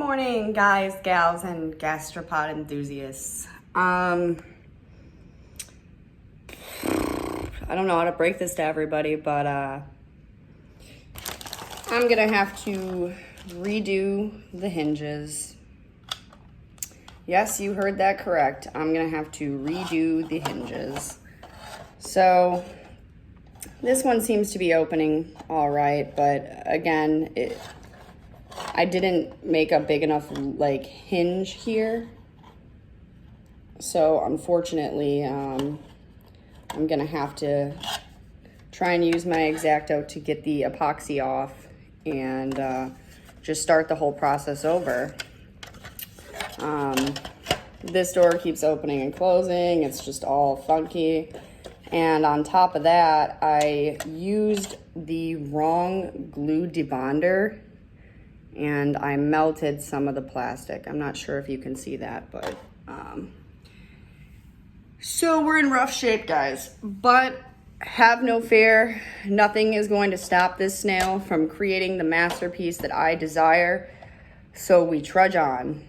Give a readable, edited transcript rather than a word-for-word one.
morning, guys, gals, and gastropod enthusiasts. I don't know how to break this to everybody, but I'm gonna have to redo the hinges. Yes, you heard that correct. I'm gonna have to redo the hinges. So this one seems to be opening all right, but again, I didn't make a big enough hinge here. So unfortunately, I'm gonna have to try and use my X-Acto to get the epoxy off and just start the whole process over. This door keeps opening and closing. It's just all funky. And on top of that, I used the wrong glue debonder and I melted some of the plastic. I'm not sure if you can see that, but so we're in rough shape, guys, but have no fear. Nothing is going to stop this snail from creating the masterpiece that I desire. So we trudge on.